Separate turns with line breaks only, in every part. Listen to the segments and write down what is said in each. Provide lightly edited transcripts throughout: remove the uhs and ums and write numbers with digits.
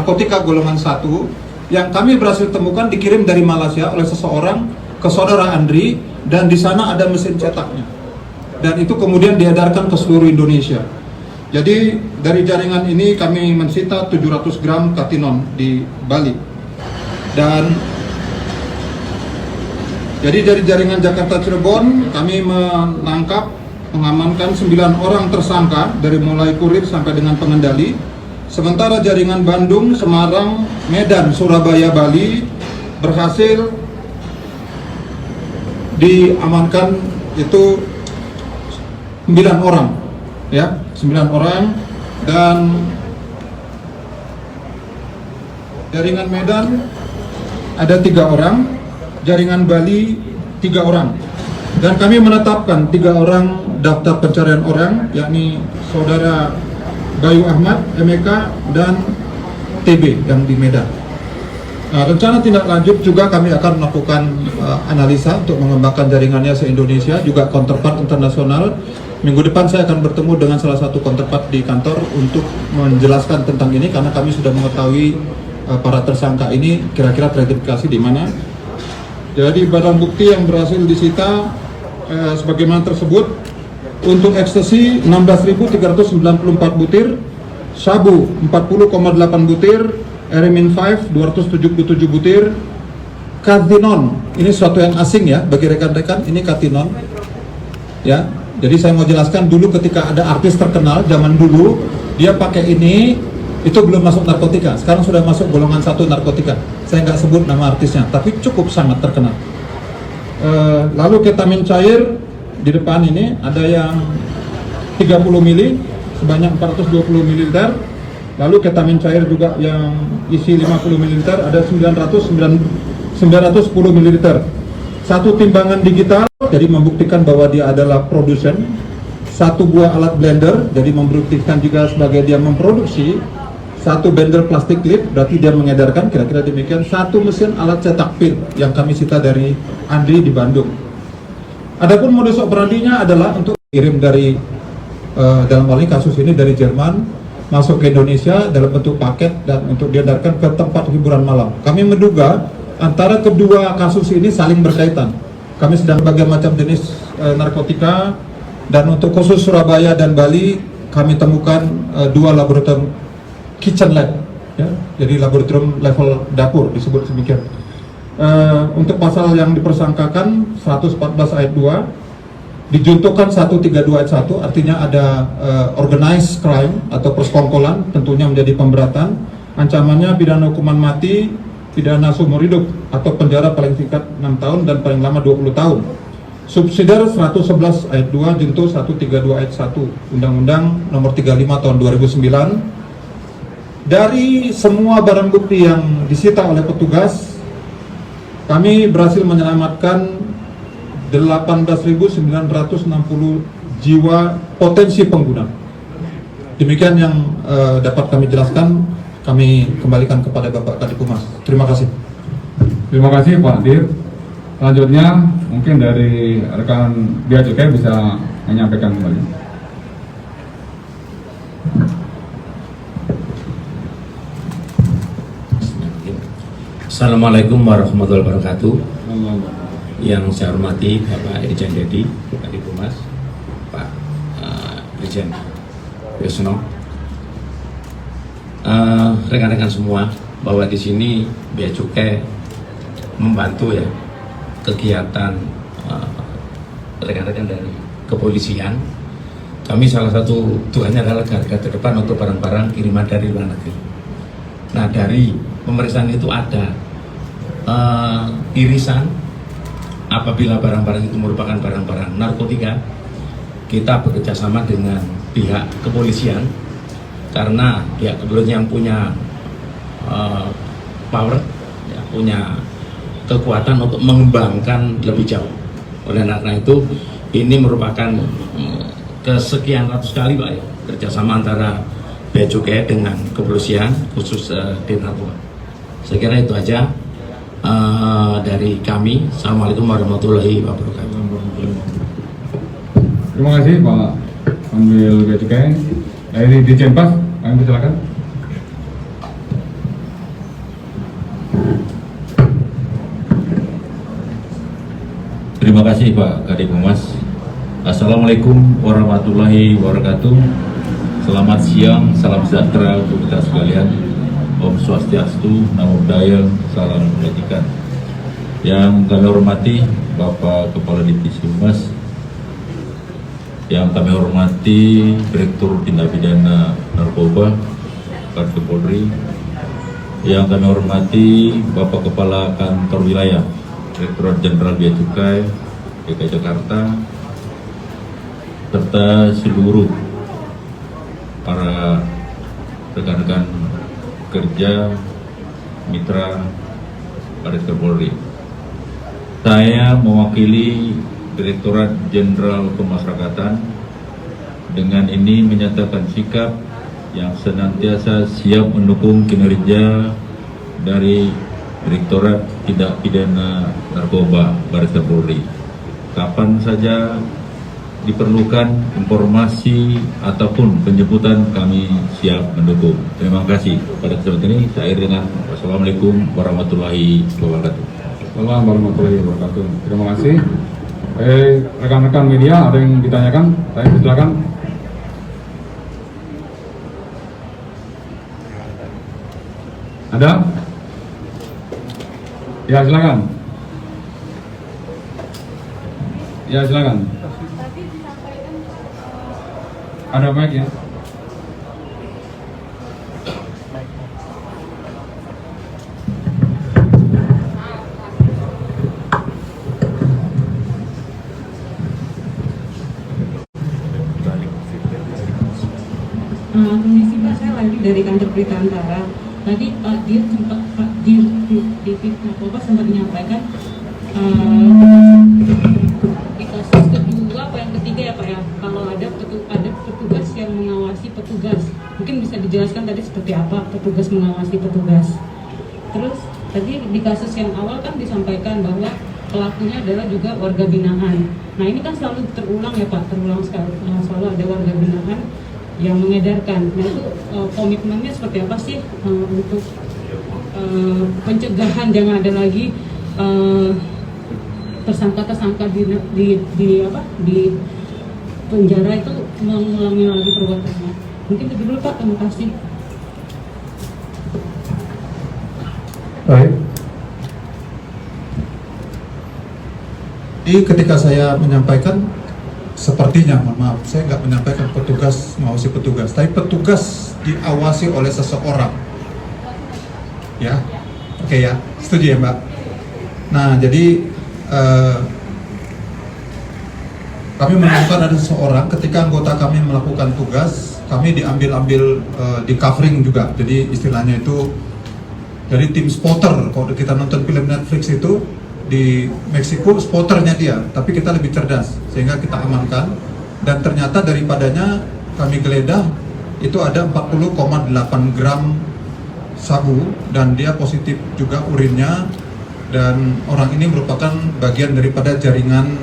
narkotika golongan 1 yang kami berhasil temukan dikirim dari Malaysia oleh seseorang ke saudara Andri, dan di sana ada mesin cetaknya. Dan itu kemudian diedarkan ke seluruh Indonesia. Jadi dari jaringan ini kami mensita 700 gram katinon di Bali. Dan jadi dari jaringan Jakarta Cirebon kami mengamankan 9 orang tersangka dari mulai kurir sampai dengan pengendali. Sementara jaringan Bandung, Semarang, Medan, Surabaya, Bali berhasil diamankan itu 9 orang, ya, 9 orang. Dan jaringan Medan ada 3 orang, jaringan Bali 3 orang, dan kami menetapkan 3 orang daftar pencarian orang, yakni saudara Bayu Ahmad, MEK, dan TB yang di Medan. Nah, rencana tindak lanjut juga kami akan melakukan analisa untuk mengembangkan jaringannya se-Indonesia, juga counterpart internasional. Minggu depan saya akan bertemu dengan salah satu counterpart di kantor untuk menjelaskan tentang ini, karena kami sudah mengetahui para tersangka ini kira-kira teridentifikasi di mana. Jadi barang bukti yang berhasil disita sebagaimana tersebut: untuk ekstasi 16.394 butir, sabu 40,8 butir, Eremin 5 277 butir, katinon. Ini sesuatu yang asing ya bagi rekan-rekan, ini katinon. Ya, jadi saya mau jelaskan dulu, ketika ada artis terkenal zaman dulu, dia pakai ini, itu belum masuk narkotika. Sekarang sudah masuk golongan 1 narkotika. Saya nggak sebut nama artisnya, tapi cukup sangat terkenal. Lalu ketamin cair di depan ini ada yang 30 mili sebanyak 420 ml. Lalu ketamin cair juga yang isi 50 ml ada 910 ml. Satu timbangan digital, jadi membuktikan bahwa dia adalah produsen. Satu buah alat blender, jadi membuktikan juga sebagai dia memproduksi. Satu bender plastik clip, berarti dia mengedarkan, kira-kira demikian. Satu mesin alat cetak pil yang kami sita dari Andri di Bandung. Adapun modus operandinya adalah untuk kirim dari dalam hal ini kasus ini dari Jerman masuk ke Indonesia dalam bentuk paket dan untuk diedarkan ke tempat hiburan malam. Kami menduga antara kedua kasus ini saling berkaitan. Kami sedang berbagai macam jenis narkotika, dan untuk khusus Surabaya dan Bali kami temukan 2 laboratorium kitchen lab, ya, jadi laboratorium level dapur disebut demikian. Untuk pasal yang dipersangkakan 114 ayat 2 dijuntukan 132 ayat 1, artinya ada organized crime atau persekongkolan, tentunya menjadi pemberatan. Ancamannya pidana hukuman mati, pidana seumur hidup atau penjara paling singkat 6 tahun dan paling lama 20 tahun. Subsidiar 111 ayat 2 junto 132 ayat 1 Undang-Undang Nomor 35 tahun 2009. Dari semua barang bukti yang disita oleh petugas, kami berhasil menyelamatkan 18.960 jiwa potensi pengguna. Demikian yang dapat kami jelaskan. Kami kembalikan kepada Bapak Kadipumas. Terima kasih.
Terima kasih Pak Dir. Selanjutnya mungkin dari rekan Bea Cukai bisa menyampaikan kembali.
Assalamualaikum warahmatullahi wabarakatuh. Yang saya hormati Bapak Irjen Dedi Kadipumas, Pak Irjen Yusno, rekan-rekan semua, bahwa di sini Bea Cukai membantu ya kegiatan rekan-rekan dari kepolisian. Kami salah satu tugasnya adalah garda terdepan untuk barang-barang kiriman dari luar negeri. Nah, dari pemeriksaan itu ada irisan. Apabila barang-barang itu merupakan barang-barang narkotika, kita bekerjasama dengan pihak kepolisian, karena pihak kepolisian yang punya power, ya, punya kekuatan untuk mengembangkan lebih jauh. Oleh karena itu, ini merupakan kesekian ratus kali Pak ya, kerjasama antara Bea Cukai dengan kepolisian khusus di narkoba. Saya kira itu aja dari kami. Assalamualaikum warahmatullahi wabarakatuh.
Terima kasih Pak Ambil Bea Cukai. Dari Dirjen Pas, kami silakan.
Terima kasih Pak Kadif Humas. Assalamualaikum warahmatullahi wabarakatuh. Selamat siang, salam sejahtera untuk kita sekalian. Om Swastiastu, Namo Buddhaya, salam kebajikan. Yang kami hormati Bapak Kepala Divisi Humas, yang kami hormati Direktur Tindak Pidana Narkoba Kartu Polri, yang kami hormati Bapak Kepala Kantor Wilayah Direktorat Jenderal Bea Cukai DKI Jakarta, serta seluruh para rekan-rekan kerja mitra Baris Krim Polri. Saya mewakili Direktorat Jenderal Pemasyarakatan dengan ini menyatakan sikap yang senantiasa siap mendukung kinerja dari Direktorat Tindak Pidana Narkoba Baris Krim Polri. Kapan saja diperlukan informasi ataupun penjemputan, kami siap mendukung. Terima kasih. Pada kesempatan ini saya akhiri dengan wassalamualaikum warahmatullahi wabarakatuh.
Assalamualaikum warahmatullahi wabarakatuh. Terima kasih. Rekan-rekan media, ada yang ditanyakan? Saya silakan. Ada? Ya silakan. Ya silakan. Ada mic ya?
Permisi Pak, saya lagi dari kantor Berita Antara. Tadi Pak Dir sempat di Narkoba sempat menyampaikan di kasus kedua apa yang ketiga ya Pak ya, kalau ada petugas yang mengawasi petugas, mungkin bisa dijelaskan tadi seperti apa petugas mengawasi petugas. Terus tadi di kasus yang awal kan disampaikan bahwa pelakunya adalah juga warga binaan. Nah ini kan selalu terulang ya Pak, terulang sekali, selalu ada warga binaan yang mengedarkan. Nah itu komitmennya seperti apa sih untuk pencegahan jangan ada lagi tersangka di penjara itu mengulangi lagi perbuatannya. Mungkin itu dulu Pak, terima kasih.
Baik. Jadi ketika saya menyampaikan, sepertinya, mohon maaf, saya nggak menyampaikan petugas mengawasi petugas, tapi petugas diawasi oleh seseorang. Ya, oke ya, setuju ya Mbak. Nah, jadi kami menemukan ada seseorang ketika anggota kami melakukan tugas, kami diambil di covering juga. Jadi istilahnya itu dari tim spotter. Kalau kita nonton film Netflix itu di Meksiko spotternya dia, tapi kita lebih cerdas sehingga kita amankan. Dan ternyata daripadanya kami geledah itu ada 40,8 gram sabu dan dia positif juga urinnya. Dan orang ini merupakan bagian daripada jaringan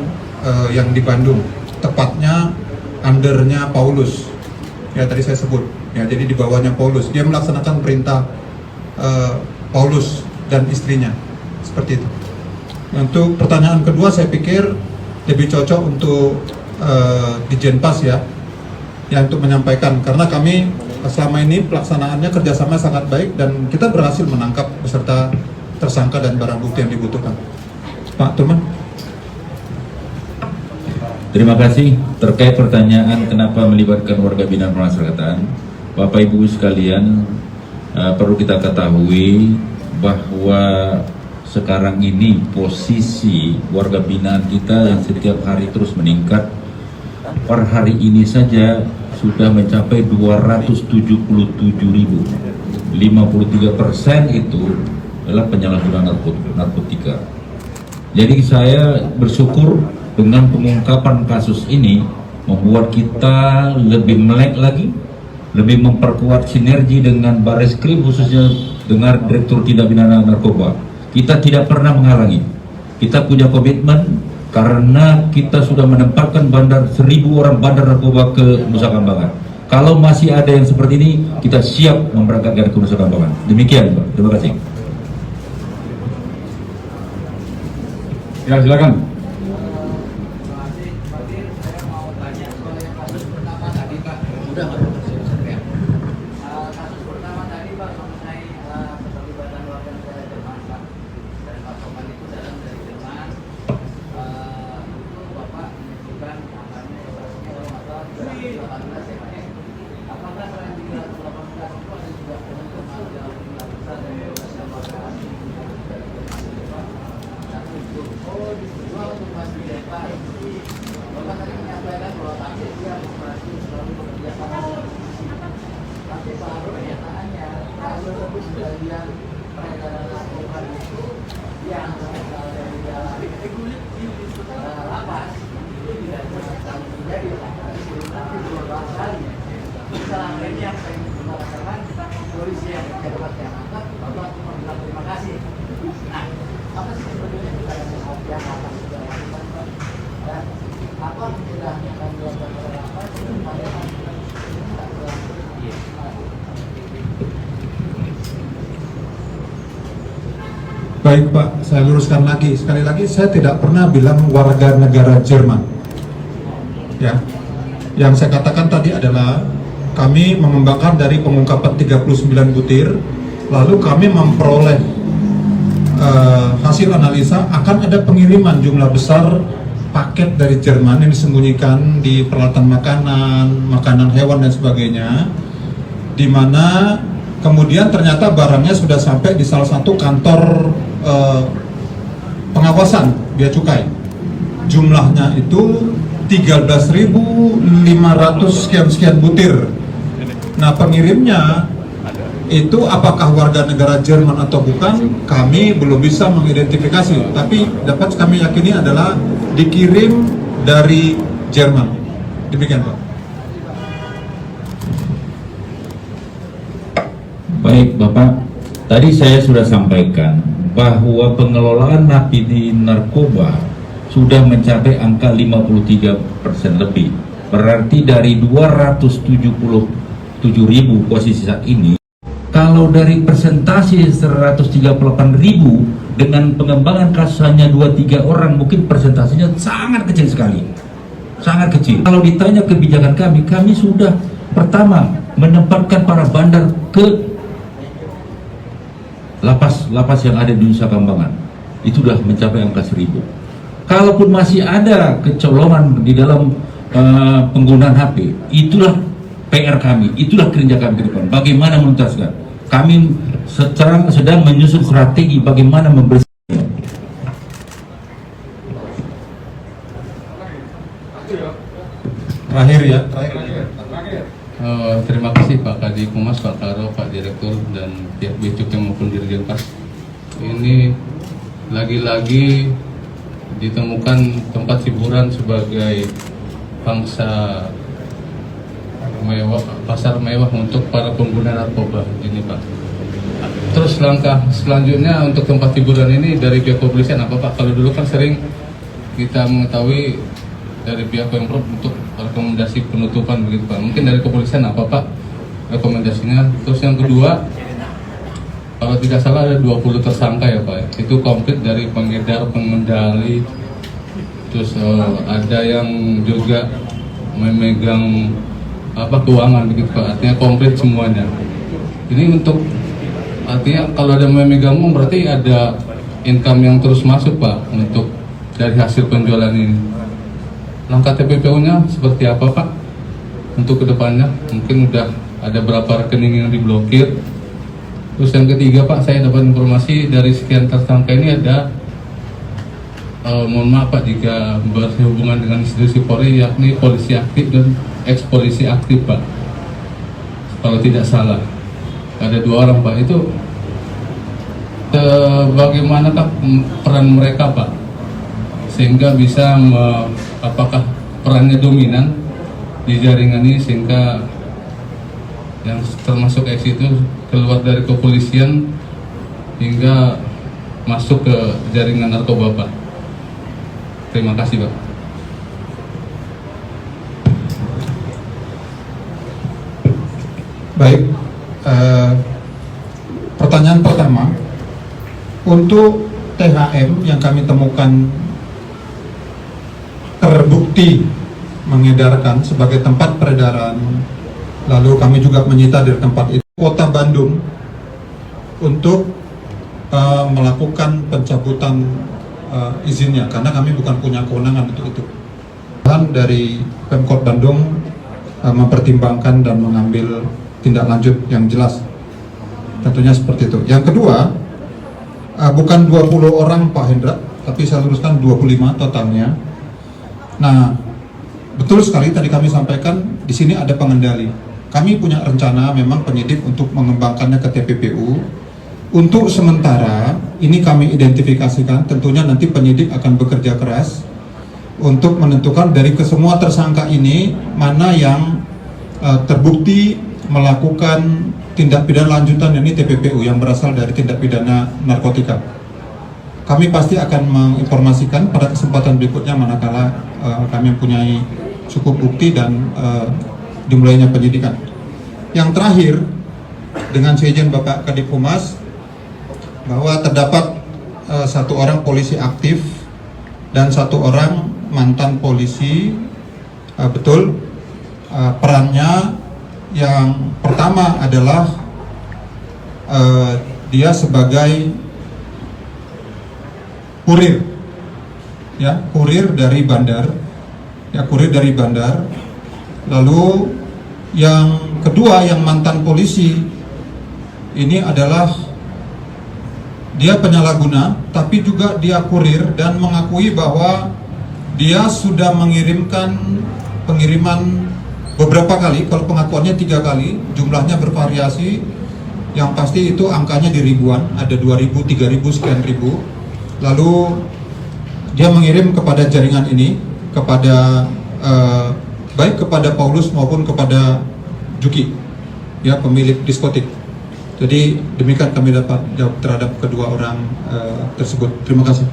yang di Bandung, tepatnya undernya Paulus. Ya tadi saya sebut, ya jadi di bawahnya Paulus. Dia melaksanakan perintah Paulus dan istrinya, seperti itu. Untuk pertanyaan kedua, saya pikir lebih cocok untuk di Jenpas ya, yang untuk menyampaikan, karena kami selama ini pelaksanaannya kerjasama sangat baik dan kita berhasil menangkap beserta tersangka dan barang bukti yang dibutuhkan. Pak Turman.
Terima kasih. Terkait pertanyaan kenapa melibatkan warga binaan pemasyarakatan, Bapak Ibu sekalian, perlu kita ketahui bahwa sekarang ini posisi warga binaan kita yang setiap hari terus meningkat. Per hari ini saja sudah mencapai 277.000. 53% itu adalah penyalahgunaan narkotika. Jadi saya bersyukur dengan pengungkapan kasus ini membuat kita lebih melek lagi, lebih memperkuat sinergi dengan Baris Krim, khususnya dengan Direktur Tindak Pidana Narkoba. Kita tidak pernah menghalangi. Kita punya komitmen karena kita sudah menempatkan 1.000 orang bandar narkoba ke Nusa Kambangan. Kalau masih ada yang seperti ini, kita siap memberangkatkan ke Nusa Kambangan. Demikian, Pak. Terima kasih.
Ya silakan.
Kasus pertama tadi Pak mengenai keterlibatan warga negara Jerman Pak, dan Pak Sopan itu datang dari Jerman. Itu Bapak menyebutkan angkanya operasinya kalau nggak salah 318 ya Pak ya. Apakah selain 318 itu ada juga teman-teman yang besar dari warga asing dari Jerman itu Pak? Satu itu, dua untuk Mas Pak. Bapak tadi menyampaikan bahwa takdir dia administrasi selalu bekerja sama dengan tapi baru kenyataannya kasus tebus bagian peredaran narkoba itu yang berasal dari dalam lapas itu tidak cuma menjadi lapas tapi berulang kali. Selama ini yang saya mengatakan polisi yang cepat yang angkat Bapak cuma bilang terima kasih. Nah, apa sih sebetulnya kita yang akan sudah lakukan Pak? Dan apa sudah akan dilakukan oleh lapas supaya tidak berlaku?
Baik Pak, saya luruskan lagi. Sekali lagi saya tidak pernah bilang warga negara Jerman. Ya, yang saya katakan tadi adalah kami mengembangkan dari pengungkapan 39 butir, lalu kami memperoleh hasil analisa akan ada pengiriman jumlah besar paket dari Jerman yang disembunyikan di peralatan makanan, makanan hewan dan sebagainya, di mana kemudian ternyata barangnya sudah sampai di salah satu kantor pengawasan bea cukai. Jumlahnya itu 13.500 sekian butir. Nah, pengirimnya itu apakah warga negara Jerman atau bukan, kami belum bisa mengidentifikasi. Tapi dapat kami yakini adalah dikirim dari Jerman. Demikian Pak.
Baik Bapak, tadi saya sudah sampaikan bahwa pengelolaan napi di narkoba sudah mencapai angka 53% lebih. Berarti dari 277.000 posisi saat ini, kalau dari persentase 138.000 dengan pengembangan kasus hanya 2-3 orang, mungkin persentasenya sangat kecil sekali. Sangat kecil. Kalau ditanya kebijakan kami sudah pertama menempatkan para bandar ke lapas yang ada di Nusa Kambangan. Itu sudah mencapai angka 1.000. Kalaupun masih ada kecolongan di dalam penggunaan HP, itulah PR kami, itulah kerja kami ke depan. Bagaimana menuntaskan? Kami sedang menyusun strategi bagaimana membersihkan.
Terakhir ya.
Terima kasih Pak Kadif Humas, Pak Karo, Pak Direktur, dan pihak Bea Cukai maupun Dirjen Pas. Ini lagi-lagi ditemukan tempat hiburan sebagai pangsa mewah, pasar mewah untuk para pengguna narkoba ini Pak. Terus langkah selanjutnya untuk tempat hiburan ini dari pihak kepolisian apa Pak? Kalau dulu kan sering kita mengetahui dari pihak Pemprov untuk rekomendasi penutupan begitu Pak. Mungkin dari kepolisian apa Pak rekomendasinya? Terus yang kedua, kalau tidak salah ada 20 tersangka ya Pak. Itu komplit dari pengedar, pengendali, terus ada yang juga memegang keuangan begitu Pak. Artinya komplit semuanya. Ini untuk artinya kalau ada memegang uang berarti ada income yang terus masuk Pak untuk dari hasil penjualan ini. Langkah TPPU-nya seperti apa Pak untuk kedepannya? Mungkin udah ada berapa rekening yang diblokir. Terus yang ketiga Pak, saya dapat informasi dari sekian tersangka ini ada mohon maaf Pak jika berhubungan dengan institusi Polri, yakni polisi aktif dan ex polisi aktif Pak, kalau tidak salah ada 2 orang Pak. Itu bagaimanakah peran mereka Pak sehingga bisa apakah perannya dominan di jaringan ini sehingga yang termasuk X itu keluar dari kepolisian hingga masuk ke jaringan narkoba Pak. Terima kasih Pak.
Baik, pertanyaan pertama, untuk THM yang kami temukan terbukti mengedarkan sebagai tempat peredaran Lalu kami juga menyita dari tempat itu Kota Bandung untuk melakukan pencabutan izinnya, karena kami bukan punya kewenangan untuk itu. Dan dari Pemkot Bandung mempertimbangkan dan mengambil tindak lanjut yang jelas. Tentunya seperti itu. Yang kedua, bukan 20 orang Pak Hendra, tapi saya luruskan 25 totalnya. Nah, betul sekali tadi kami sampaikan di sini ada pengendali. Kami punya rencana memang penyidik untuk mengembangkannya ke TPPU. Untuk sementara ini kami identifikasikan, tentunya nanti penyidik akan bekerja keras untuk menentukan dari kesemua tersangka ini mana yang terbukti melakukan tindak pidana lanjutan, ini TPPU yang berasal dari tindak pidana narkotika. Kami pasti akan menginformasikan pada kesempatan berikutnya manakala kami mempunyai cukup bukti dan dimulainya penyidikan. Yang terakhir, dengan seizin Bapak Kadif Humas, bahwa terdapat satu orang polisi aktif dan satu orang mantan polisi. Betul, perannya yang pertama adalah dia sebagai kurir, ya, kurir dari bandar, ya, kurir dari bandar. Lalu yang kedua, yang mantan polisi ini adalah dia penyalahguna, tapi juga dia kurir dan mengakui bahwa dia sudah mengirimkan pengiriman beberapa kali, kalau pengakuannya 3 kali, jumlahnya bervariasi, yang pasti itu angkanya di ribuan, ada 2.000, 3.000, sekian ribu. Lalu dia mengirim kepada jaringan ini, kepada baik kepada Paulus maupun kepada Juki, ya, pemilik diskotik. Jadi demikian kami dapat jawab terhadap kedua orang tersebut. Terima kasih.